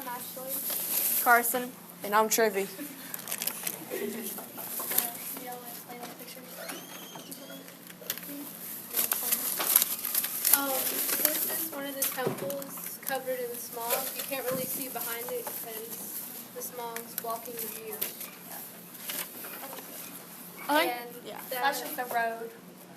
I'm Ashlyn. Carson. And I'm Trivi. This is one of the temples covered in smog. You can't really see behind it because the smog's blocking the view. That's just the road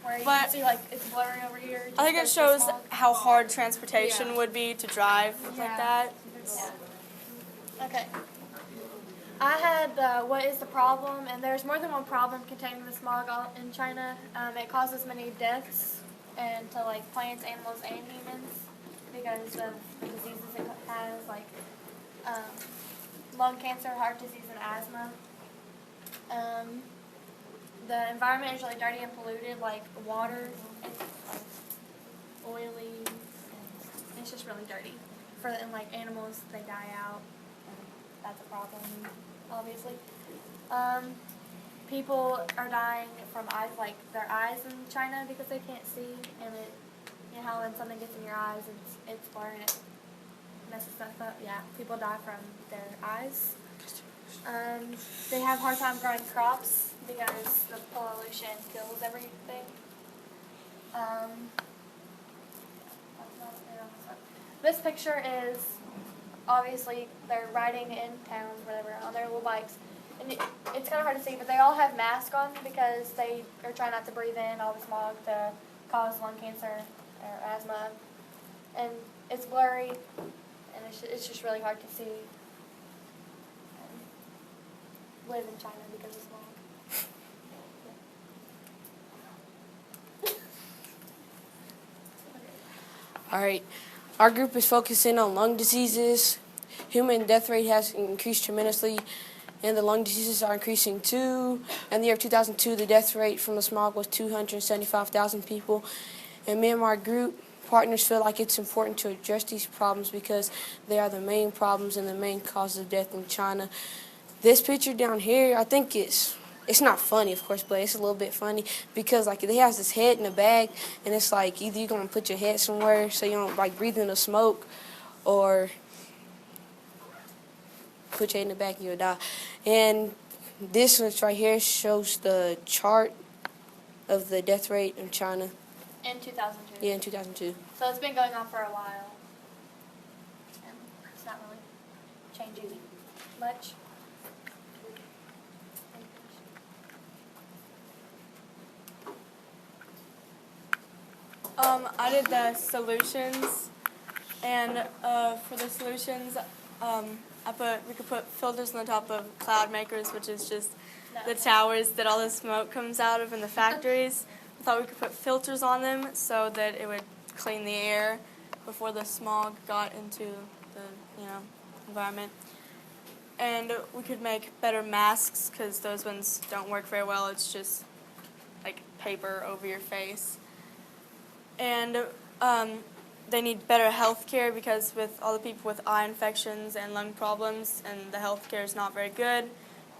where you can see like it's blurry over here. I think it shows how hard transportation would be to drive like that. Yeah. Okay. I had what is the problem, and there's more than one problem containing the smog in China. It causes many deaths and to like plants, animals, and humans because of the diseases it has, like lung cancer, heart disease, and asthma. The environment is really dirty and polluted, like water is like oily, and it's just really dirty. And like animals, they die out, and that's a problem, obviously. People are dying from their eyes in China because they can't see, and how when something gets in your eyes, it's blurry and it messes stuff up. Yeah, people die from their eyes. They have a hard time growing crops because the pollution kills everything. This picture is obviously they're riding in towns, whatever, on their little bikes. And it's kind of hard to see, but they all have masks on because they are trying not to breathe in all the smog to cause lung cancer or asthma. And it's blurry, and it's just really hard to see and live in China because of smog. All right. Our group is focusing on lung diseases. Human death rate has increased tremendously, and the lung diseases are increasing too. In the year 2002, the death rate from the smog was 275,000 people. And me and my group partners feel like it's important to address these problems because they are the main problems and the main causes of death in China. This picture down here, I think it's not funny, of course, but it's a little bit funny because like they have this head in a bag, and it's like either you're gonna put your head somewhere so you don't like breathe in the smoke, or put your head in the bag and you'll die. And this one right here shows the chart of the death rate in China. In 2002. Yeah, in 2002. So it's been going on for a while, and it's not really changing much. I did the solutions, and for the solutions, we could put filters on the top of cloud makers, which is just the towers that all the smoke comes out of in the factories. I thought we could put filters on them so that it would clean the air before the smog got into the environment. And we could make better masks because those ones don't work very well. It's just like paper over your face. And they need better health care because with all the people with eye infections and lung problems, and the health care is not very good.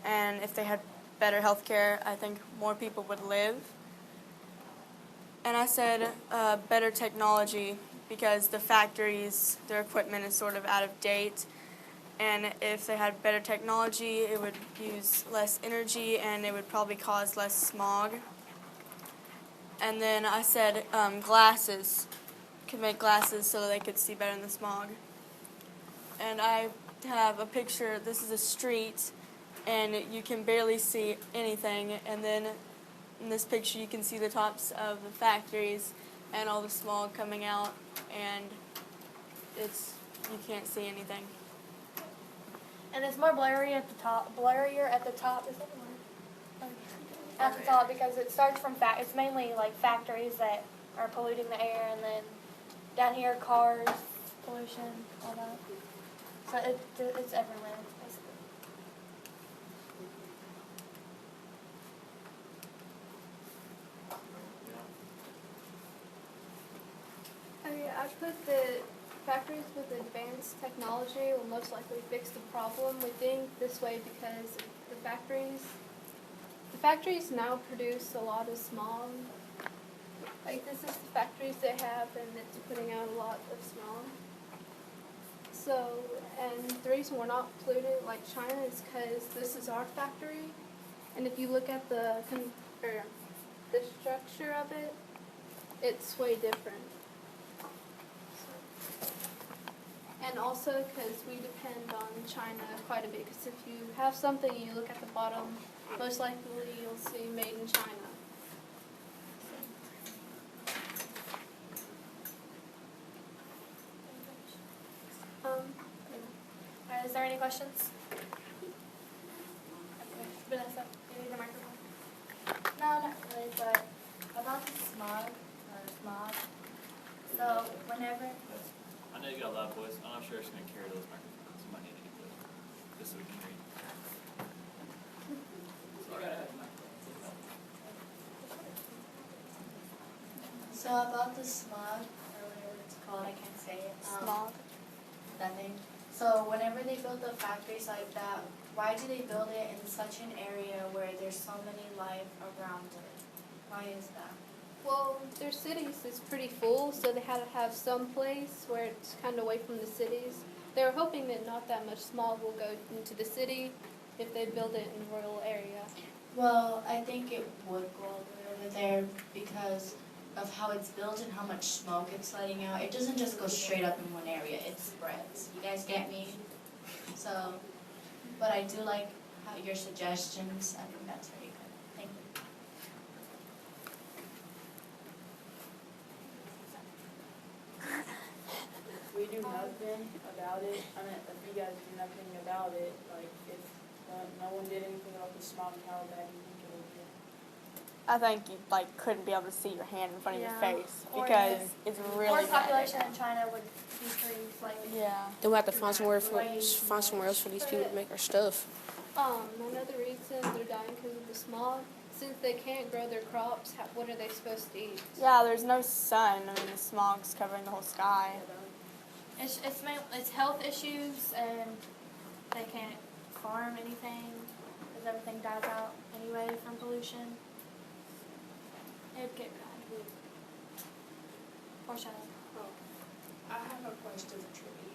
And if they had better health care, I think more people would live. And I said better technology because the factories, their equipment is sort of out of date. And if they had better technology, it would use less energy and it would probably cause less smog. And then I said glasses. Could make glasses so that they could see better in the smog. And I have a picture. This is a street, and you can barely see anything. And then in this picture, you can see the tops of the factories and all the smog coming out, and you can't see anything. And it's more blurrier at the top. Is that the word? At the top because it starts from it's mainly like factories that are polluting the air, and then down here cars, pollution, all that. So it's everywhere basically. I put the factories with advanced technology will most likely fix the problem. We think this way because the factories now produce a lot of smog. Like this is the factories they have, and it's putting out a lot of smog. So, and the reason we're not polluted like China is because this is our factory, and if you look at the structure of it, it's way different. And also because we depend on China quite a bit. Because if you have something and you look at the bottom, most likely you'll see made in China. Is there any questions? Vanessa, you need the microphone. No, not really, but about the smog. So whenever, I know you got a loud voice. I'm not sure it's going to carry those microphones. You might need to get those just so we can hear you. so about the smog, or whatever it's called, I can't say it. Smog. That thing. So whenever they build the factories like that, why do they build it in such an area where there's so many life around it? Why is that? Well, their cities is pretty full, so they had to have some place where it's kind of away from the cities. They were hoping that not that much smog will go into the city if they build it in a rural area. Well, I think it would go all the way over there because of how it's built and how much smoke it's letting out. It doesn't just go straight up in one area, it spreads. You guys get me? So, but I do like how your suggestions. I think that's very good. Thank you. We do nothing about it. I mean, if you guys do nothing about it, like if no one did anything about the smog, how bad do you think it would be? I think you couldn't be able to see your hand in front of your Yeah. face Or because it's More really bad. population in China would decrease slightly. Yeah. Then we have to find somewhere else for these people to make our stuff. Another reason they're dying because of the smog. Since they can't grow their crops, what are they supposed to eat? Yeah, there's no sun. I mean, the smog's covering the whole sky. It's health issues, and they can't farm anything because everything dies out anyway from pollution. It'd get bad. Or shut up. I have a question for Trivi.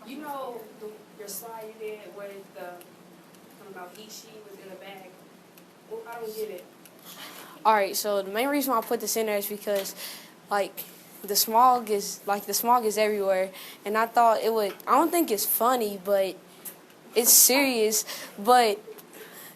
You know your slide you did with the talking about heat sheet was in the bag. Well, I don't get it. All right, so the main reason why I put this in there is because, the smog is everywhere, and I thought it would. I don't think it's funny, but it's serious. But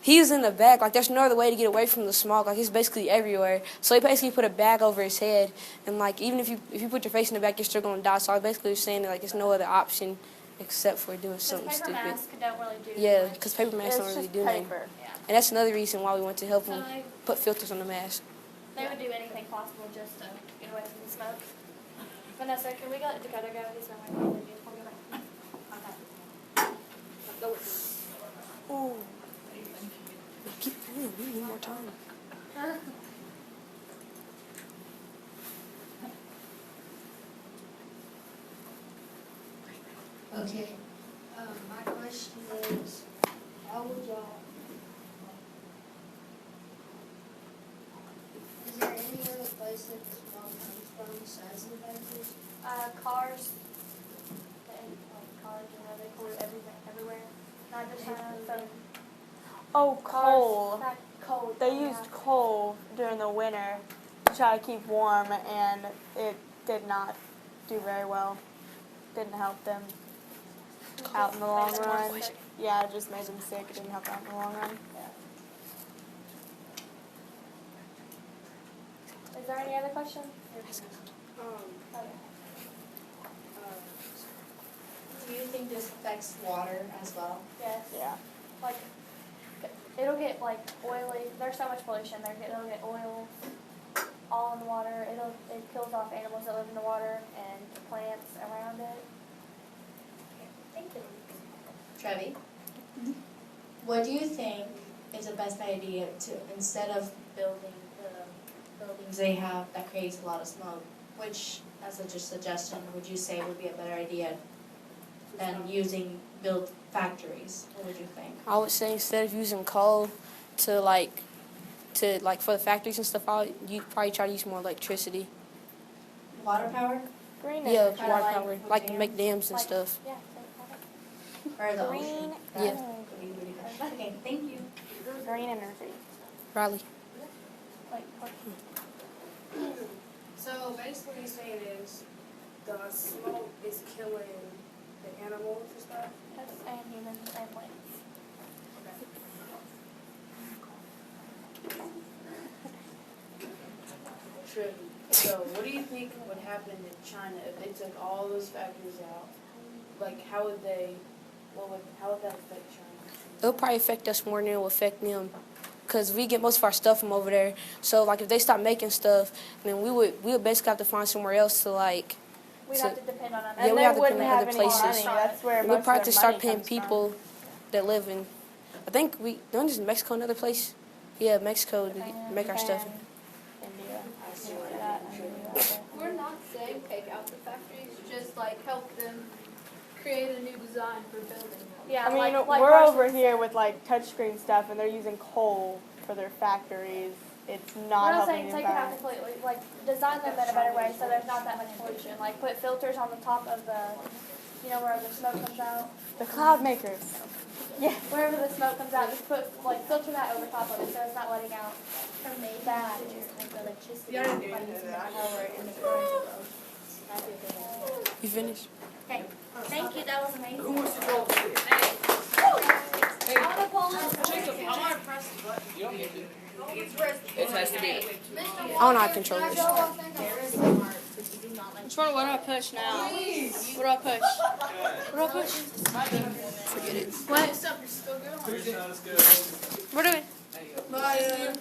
he was in the back. There's no other way to get away from the smog. It's basically everywhere. So he basically put a bag over his head, and even if you put your face in the back, you're still gonna die. So I basically was saying that there's no other option except for doing something Paper stupid. masks don't really do Yeah, much. because paper masks don't It's really just do nothing. paper. Yeah. And that's another reason why we want to help So them put filters on the mask. they would do anything possible just to get away from the smoke. Vanessa, can we let Dakota go? He's not my favorite. We'll go back. Okay. Go with Ooh. Keep going. We need more time. Okay, my question is, how would y'all, is there any other place that the smog comes from besides the factories? Cars and college, they pollute everything, everywhere. Not just so Oh, coal. cars, coal. They used coal during the winter to try to keep warm, and it did not do very well. Didn't help them out in the long Made them more run. sick. Yeah, it just made them sick. It didn't help out in the long run. Is there any other question? Do you think this affects water as well? Yes. Yeah. It'll get oily. There's so much pollution. It'll get oil all in the water. It kills off animals that live in the water and the plants around it. Thank you. Trevi? What do you think is the best idea to, instead of building the buildings they have that creates a lot of smoke, which, as a suggestion, would you say would be a better idea than using built factories? What would you think? I would say instead of using coal to for the factories and stuff, you'd probably try to use more electricity. Water power? Green Yeah, energy. water power, like to make dams and stuff. Yeah. Or the Green ocean. Yeah. Okay, thank you. Green energy. Riley. Like, So basically what you're saying is the smoke is killing the animals and stuff? and humans and plants. Trivi. So what do you think would happen in China if they took all those factories out? Like, how would that affect China? It'll probably affect us more than it'll affect them. Because we get most of our stuff from over there. So, like, if they stop making stuff, then we would basically have to find somewhere else to, like, We'd have to depend on other. Yeah, And we they have to wouldn't depend on have other any places. money. That's where we'll most of probably their have to start money paying comes from. people that live in, I think don't just Mexico another place? Yeah, Mexico to make our stuff. India. We're not saying take out the factories, just like help them create a new design for building them. Yeah, I mean, like we're Carson over said. here with like touchscreen stuff, and they're using coal for their factories. It's We're not not helping saying the take it out environment. completely, like design them in a better way so there's not that much pollution. Like put filters on the top of the, where the smoke comes out. The cloud makers. Yeah. Wherever the smoke comes out, just put, filter that over top of it so it's not letting out bad. You finished? Okay, thank you, that was amazing. Who wants to go for this? I wanna pull up. Jacob, I want to press the button. You don't need to. It has to be. I don't know how to control this. Which one? What do I push now? What do I push? What do I push? Forget it. What? Who's not as good? What do we? Bye.